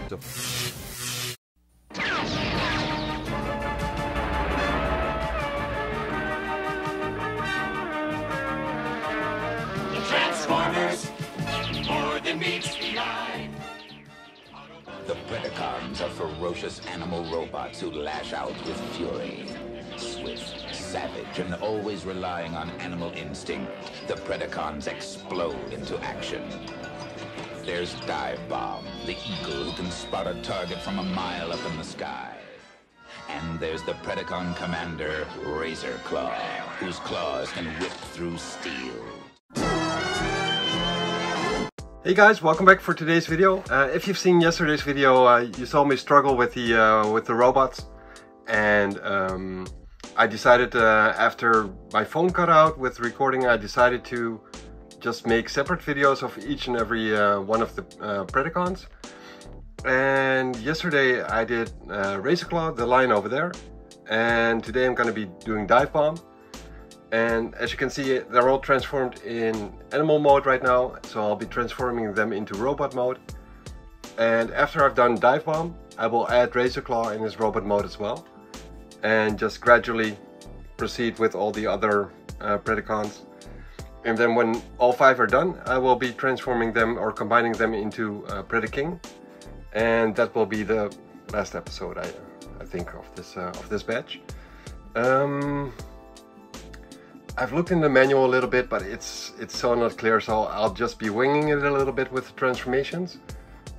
Transformers, more than meets the eye. The Predacons are ferocious animal robots who lash out with fury. Swift, savage, and always relying on animal instinct, the Predacons explode into action. There's DIVEBOMB, the eagle who can spot a target from a mile up in the sky. And there's the Predacon commander, Razorclaw, whose claws can whip through steel. Hey guys, welcome back for today's video. If you've seen yesterday's video, you saw me struggle with the robots, and I decided after my phone cut out with recording, I decided to just make separate videos of each and every one of the Predacons. And yesterday I did Razorclaw, the lion over there, and today I'm going to be doing DIVEBOMB. And as you can see, they're all transformed in animal mode right now, so I'll be transforming them into robot mode. And after I've done DIVEBOMB, I will add Razorclaw in his robot mode as well, and just gradually proceed with all the other Predacons. And then when all 5 are done, I will be transforming them or combining them into PREDAKING, and that will be the last episode, I think, of this batch. I've looked in the manual a little bit, but it's so not clear, so I'll just be winging it a little bit with the transformations.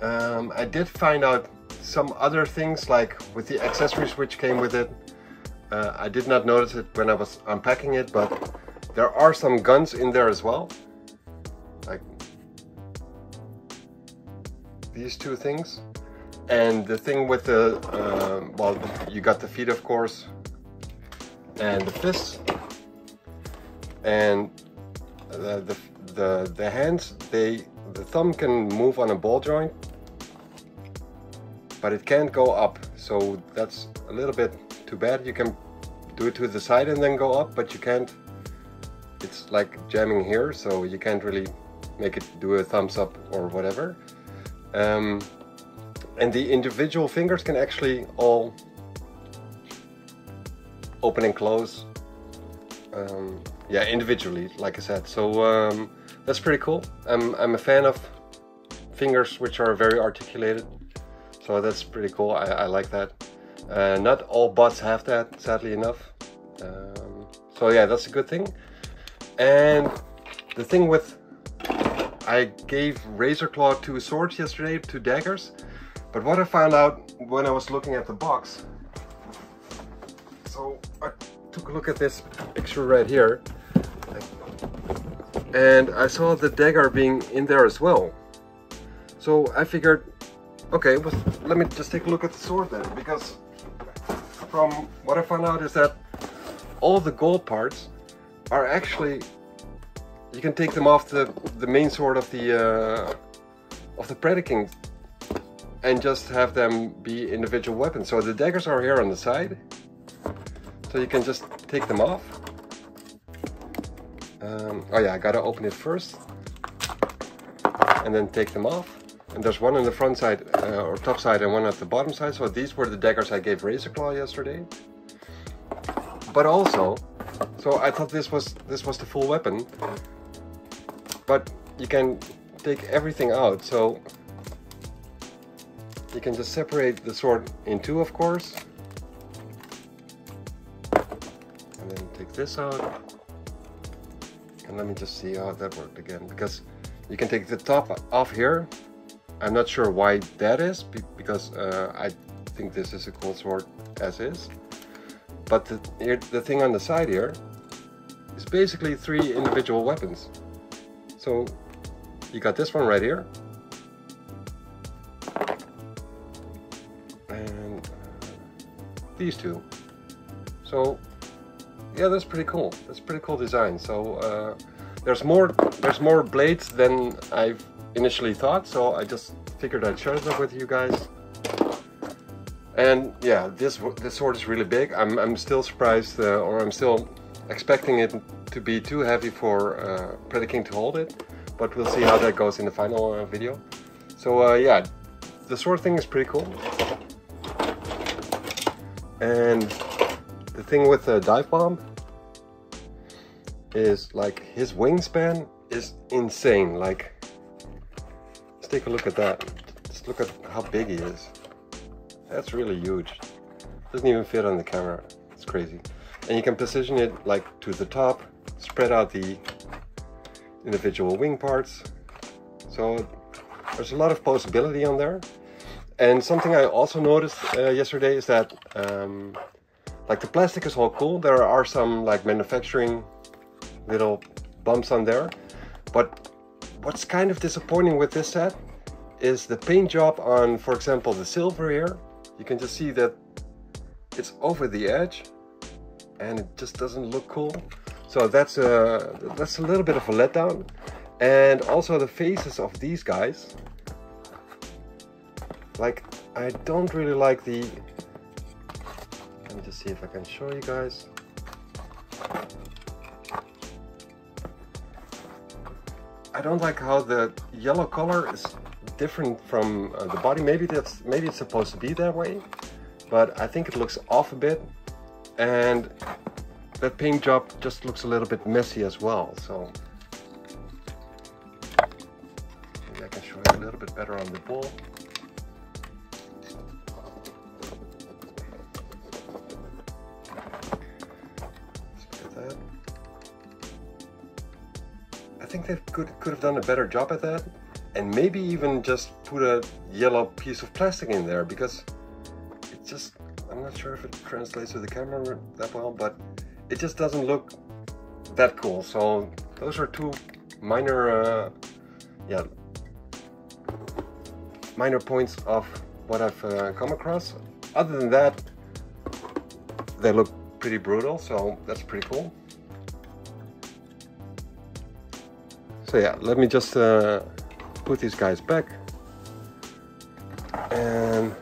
I did find out some other things, like with the accessories which came with it. I did not notice it when I was unpacking it, but there are some guns in there as well. Like these 2 things. And the thing with the, well, you got the feet of course, and the fists. And the hands, the thumb can move on a ball joint, but it can't go up, so that's a little bit too bad. You can do it to the side and then go up, but you can't. It's like jamming here, so you can't really make it do a thumbs up or whatever. And the individual fingers can actually all open and close. Yeah, individually, like I said. So that's pretty cool. I'm a fan of fingers which are very articulated, so that's pretty cool. I like that. Not all bots have that, sadly enough. So yeah, that's a good thing. And the thing with, I gave Razorclaw 2 swords yesterday, 2 daggers, but what I found out when I was looking at the box, so I took a look at this picture right here, and I saw the dagger being in there as well. So I figured, okay, well, let me just take a look at the sword then, because from what I found out is that all the gold parts are actually, you can take them off the main sword of the PREDAKING and just have them be individual weapons. So the daggers are here on the side, so you can just take them off. Oh yeah, I gotta open it first and then take them off. And there's one on the front side or top side and one at the bottom side. So these were the daggers I gave Razorclaw yesterday. But also, so I thought this was the full weapon, but you can take everything out. So you can just separate the sword in 2, of course, and then take this out. And let me just see how that worked again, because you can take the top off here. I'm not sure why that is, because I think this is a cool sword as is. But the thing on the side here is basically 3 individual weapons. So you got this one right here, and these 2. So yeah, that's pretty cool. That's a pretty cool design. So there's more blades than I've initially thought, so I just figured I'd share them with you guys. And yeah, this sword is really big. I'm still surprised, or I'm still expecting it to be too heavy for PREDAKING to hold it, but we'll see how that goes in the final video. So yeah, the sword thing is pretty cool. And the thing with the DIVEBOMB is like his wingspan is insane. Like, let's take a look at that. Just look at how big he is. That's really huge. Doesn't even fit on the camera. It's crazy. And you can position it like to the top, spread out the individual wing parts. So there's a lot of possibility on there. And something I also noticed yesterday is that like the plastic is all cool. There are some like manufacturing little bumps on there. But what's kind of disappointing with this set is the paint job on, for example, the silver here. You can just see that it's over the edge and it just doesn't look cool. So that's a little bit of a letdown. And also the faces of these guys. Like, I don't really like the... Let me just see if I can show you guys. I don't like how the yellow color is different from the body. Maybe it's supposed to be that way, but I think it looks off a bit, and that paint job just looks a little bit messy as well. So maybe I can show you a little bit better on the bull. I think they could have done a better job at that, and maybe even just put a yellow piece of plastic in there, because it just, I'm not sure if it translates to the camera that well, but it just doesn't look that cool. So those are two minor minor points of what I've come across. Other than that, they look pretty brutal, so that's pretty cool. So yeah, let me just put these guys back and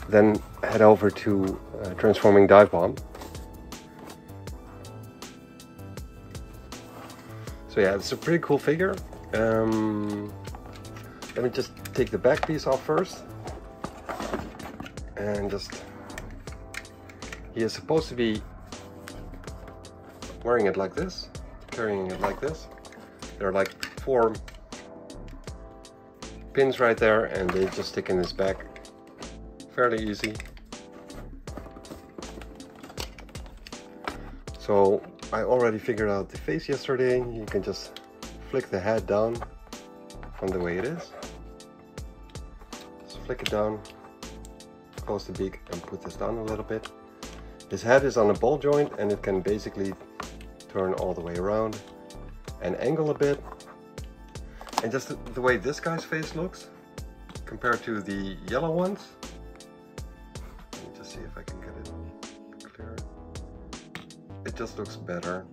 then head over to transforming DIVEBOMB. So yeah, it's a pretty cool figure. Let me just take the back piece off first and just, he is supposed to be wearing it like this, carrying it like this. There are like 4 pins right there, and they just stick in his back. Fairly easy. So I already figured out the face yesterday. You can just flick the head down from the way it is. Just flick it down, close the beak, and put this down a little bit. His head is on a ball joint, and it can basically turn all the way around and angle a bit. And just the way this guy's face looks compared to the yellow ones. Let me just see if I can get it clear. It just looks better.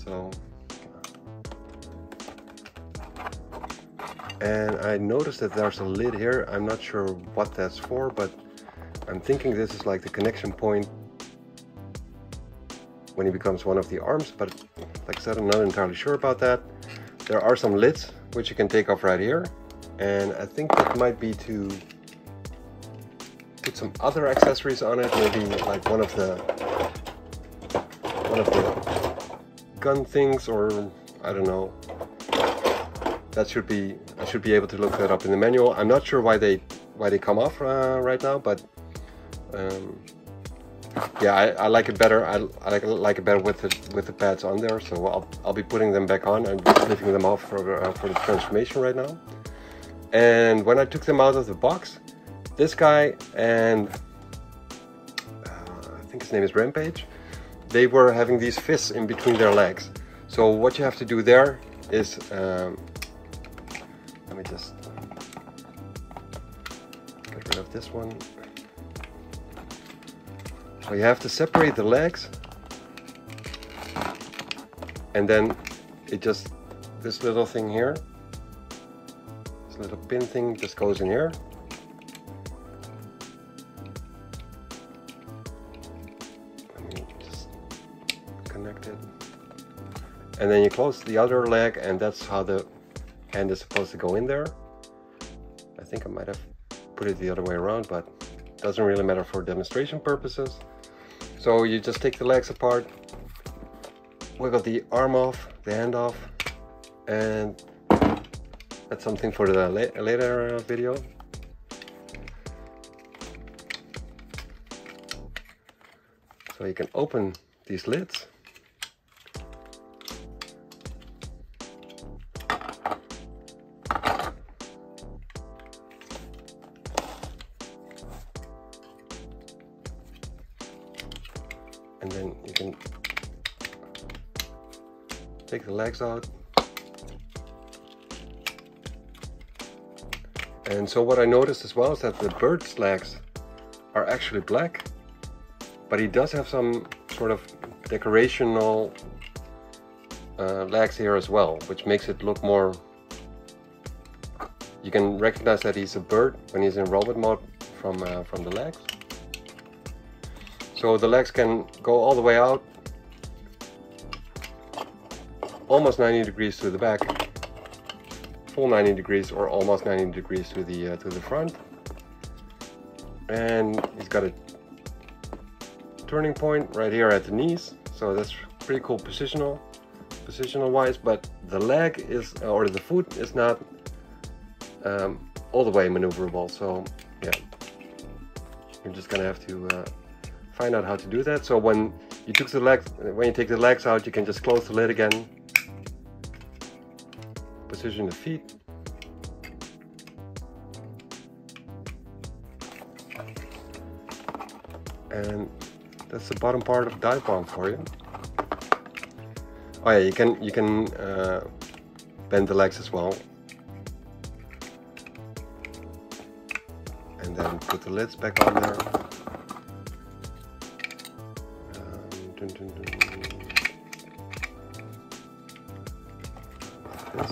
So, and I noticed that there's a lid here. I'm not sure what that's for, but I'm thinking this is like the connection point when he becomes one of the arms, but like I said, I'm not entirely sure about that. There are some lids which you can take off right here, and I think that might be to put some other accessories on it, maybe like one of the gun things, or I don't know. That should be, I should be able to look that up in the manual. I'm not sure why they come off right now, but yeah, I like it better. I like it better with the pads on there. So I'll be putting them back on. I'm leaving them off for the transformation right now. And when I took them out of the box, this guy and I think his name is Rampage, they were having these fists in between their legs. So what you have to do there is let me just get rid of this one. So you have to separate the legs, and then it just, this little thing here, this little pin thing just goes in here. Let me just connect it. And then you close the other leg, and that's how the hand is supposed to go in there. I think I might have put it the other way around, but it doesn't really matter for demonstration purposes. So you just take the legs apart, wiggle the arm off, the hand off, and that's something for the later video. So you can open these lids. And then you can take the legs out. And so what I noticed as well is that the bird's legs are actually black, but he does have some sort of decorational legs here as well, which makes it look more... You can recognize that he's a bird when he's in robot mode from the legs. So the legs can go all the way out, almost 90 degrees to the back, full 90 degrees or almost 90 degrees to the front. And he's got a turning point right here at the knees, so that's pretty cool positional wise, but the leg is, or the foot is not all the way maneuverable. So yeah, you're just gonna have to find out how to do that. So when you take the legs out, you can just close the lid again, position the feet, and that's the bottom part of DIVEBOMB for you. Oh yeah, you can bend the legs as well, and then put the lids back on there. Dun, dun, dun. Like this.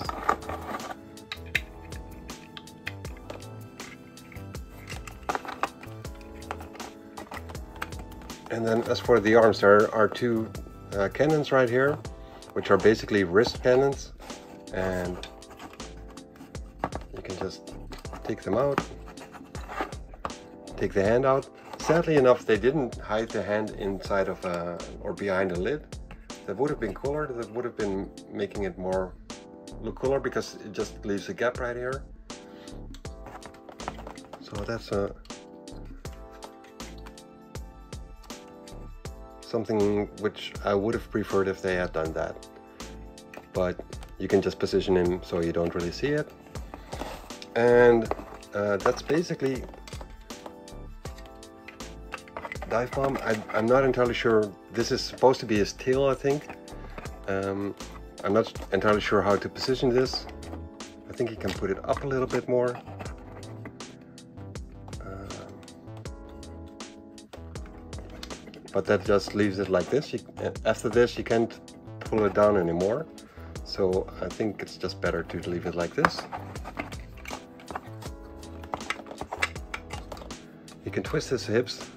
And then as for the arms, there are two cannons right here, which are basically wrist cannons, and you can just take them out, take the hand out. Sadly enough, they didn't hide the hand inside of or behind the lid. That would have been cooler. That would have been making it more look cooler, because it just leaves a gap right here. So that's something which I would have preferred if they had done that. But you can just position him so you don't really see it. And that's basically DIVEBOMB. I'm not entirely sure. This is supposed to be his tail, I think. I'm not entirely sure how to position this. I think you can put it up a little bit more. But that just leaves it like this. After this, you can't pull it down anymore. So I think it's just better to leave it like this. You can twist his hips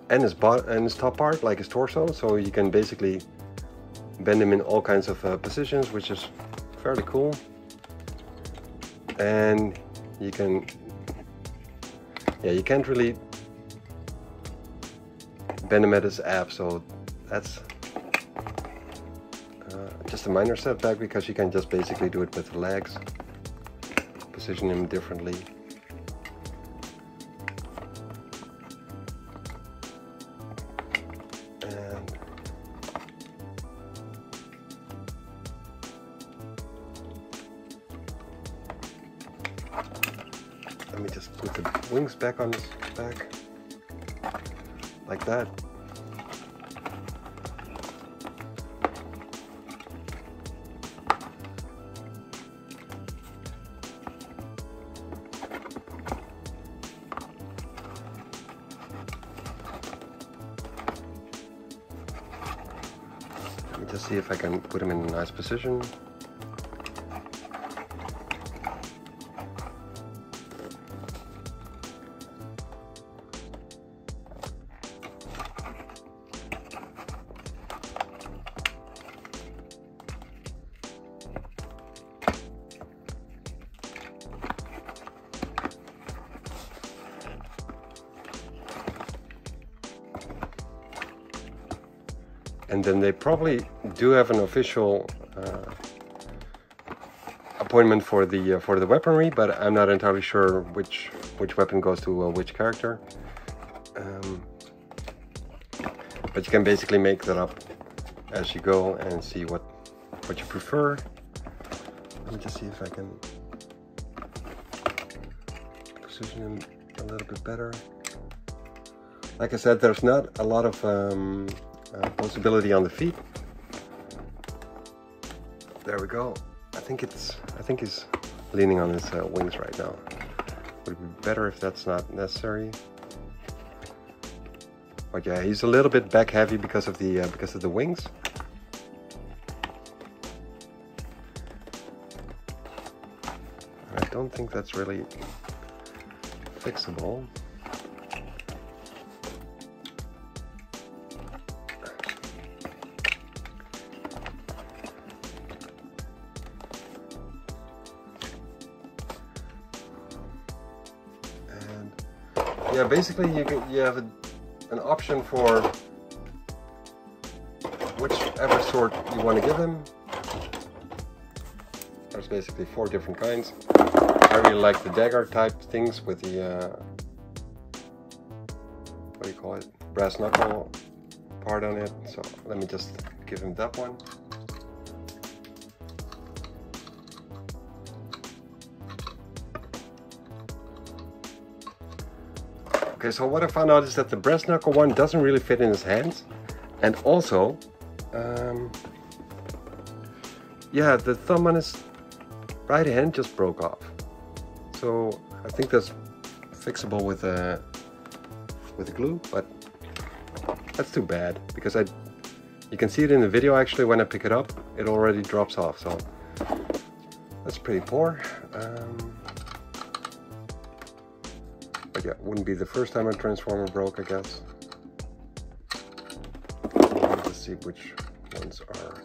and his top part, like his torso, so you can basically bend him in all kinds of positions, which is fairly cool. And you can, yeah, you can't really bend him at his abs, so that's just a minor setback, because you can just basically do it with the legs, position him differently. Let me just put the wings back on his back, like that. Let me just see if I can put him in a nice position. and then they probably do have an official appointment for the weaponry, but I'm not entirely sure which weapon goes to which character. But you can basically make that up as you go and see what you prefer. Let me just see if I can position him a little bit better. Like I said, there's not a lot of possibility on the feet. There we go. I think he's leaning on his wings right now. Would it be better if that's not necessary? But yeah, he's a little bit back heavy because of the wings. I don't think that's really fixable. And yeah, basically you have an option for whichever sort you want to give him. There's basically 4 different kinds. I really like the dagger type things with the what do you call it, brass knuckle part on it. So let me just give him that one. Okay, so what I found out is that the brass knuckle one doesn't really fit in his hands, and also yeah, the thumb on his right hand just broke off. So I think that's fixable with glue, but that's too bad because you can see it in the video actually. When I pick it up, it already drops off, so that's pretty poor. But yeah, wouldn't be the first time a transformer broke, I guess. Let me just see which ones are.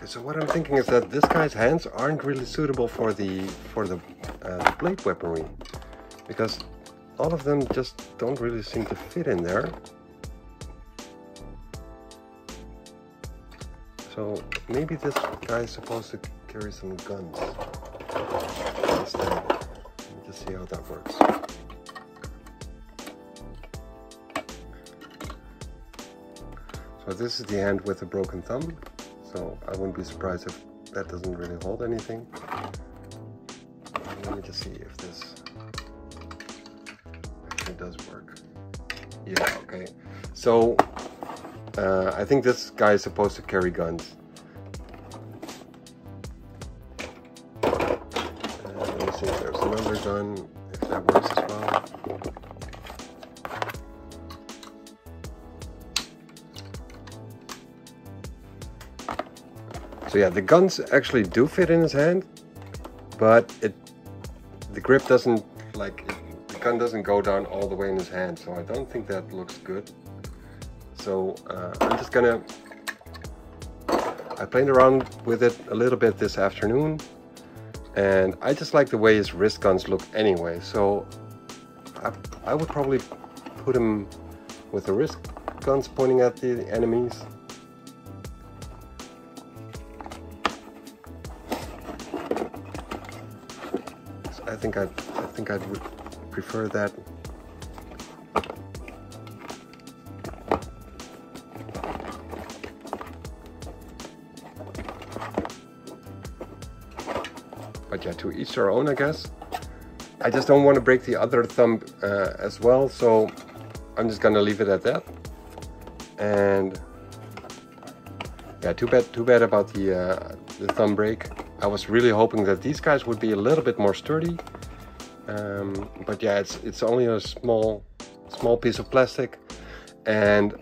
So what I'm thinking is that this guy's hands aren't really suitable for the blade weaponry, because all of them just don't really seem to fit in there. So maybe this guy's supposed to carry some guns instead. Let me just see how that works. So this is the hand with a broken thumb. So I wouldn't be surprised if that doesn't really hold anything. Let me just see if this actually does work. Yeah, okay. So I think this guy is supposed to carry guns. Let me see if there's another gun, if that works as well. So yeah, the guns actually do fit in his hand, but the grip doesn't, the gun doesn't go down all the way in his hand, so I don't think that looks good. So I'm just gonna, I played around with it a little bit this afternoon, and I just like the way his wrist guns look anyway, so I would probably put him with the wrist guns pointing at the enemies. I think I would prefer that. But yeah, to each their own, I guess. I just don't want to break the other thumb as well, so I'm just gonna leave it at that. And yeah, too bad about the thumb break. I was really hoping that these guys would be a little bit more sturdy, but yeah, it's only a small piece of plastic, and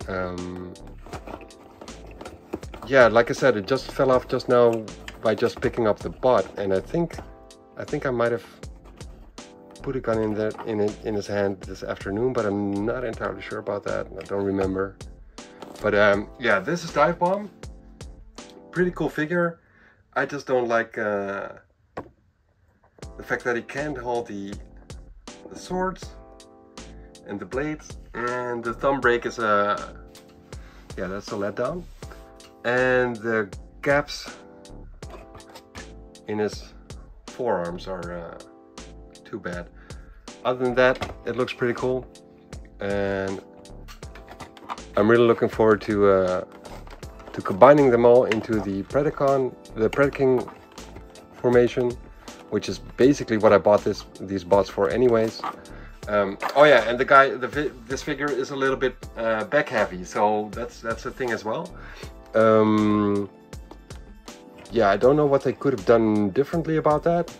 yeah, like I said, it just fell off just now by just picking up the butt, and I think I might have put a gun in his hand this afternoon, but I'm not entirely sure about that. I don't remember. But yeah, this is DIVEBOMB. Pretty cool figure. I just don't like the fact that he can't hold the swords and the blades, and the thumb break is a, yeah, that's a letdown, and the gaps in his forearms are too bad. Other than that, it looks pretty cool, and I'm really looking forward to combining them all into the Predaking formation, which is basically what I bought these bots for anyways. Oh yeah, and this figure is a little bit back heavy, so that's a thing as well. Yeah, I don't know what they could have done differently about that,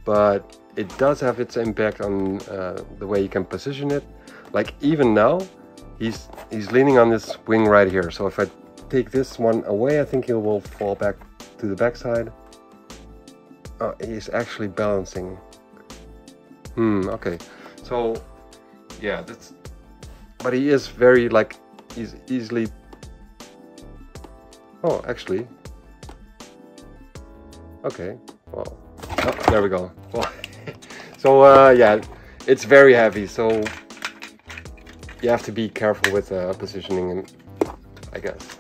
but it does have its impact on the way you can position it. Like even now, he's leaning on this wing right here. So if I take this one away, I think he will fall back to the backside. Oh, he's actually balancing. Okay. So yeah, but he is very, like, he's easily. Oh, actually. Okay. Well, oh, there we go. Well, so yeah, it's very heavy, so you have to be careful with positioning, I guess.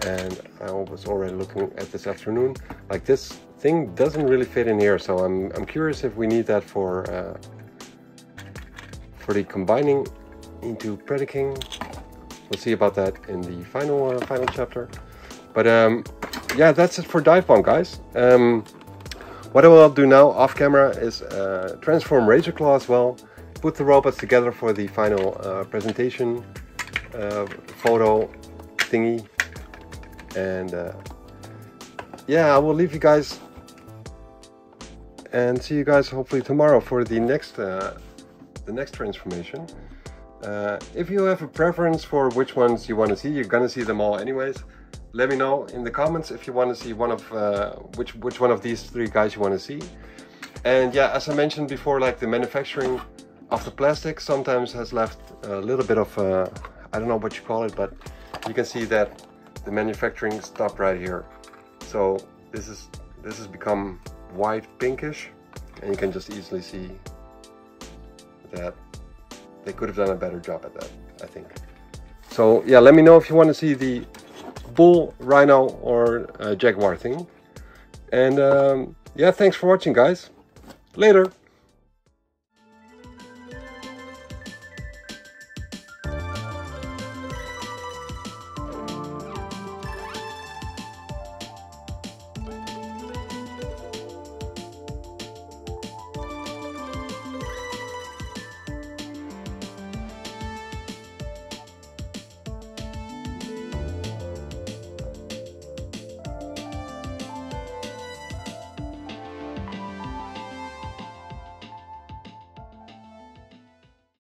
And I was already looking at this afternoon, like this thing doesn't really fit in here, so I'm curious if we need that for the combining into Predaking. We'll see about that in the final chapter. But yeah, that's it for DIVEBOMB, guys. What I will do now off camera is transform Razorclaw as well, put the robots together for the final presentation photo thingy, and yeah, I will leave you guys and see you guys hopefully tomorrow for the next transformation. If you have a preference for which ones you want to see, you're gonna see them all anyways. Let me know in the comments if you want to see one of which one of these three guys you want to see. And yeah, as I mentioned before, like the manufacturing of the plastic sometimes has left a little bit of I don't know what you call it, but you can see that the manufacturing stopped right here. So this has become white pinkish, and you can just easily see that they could have done a better job at that, I think. So yeah, let me know if you want to see the bull, rhino, or jaguar thing. And yeah, thanks for watching, guys. Later.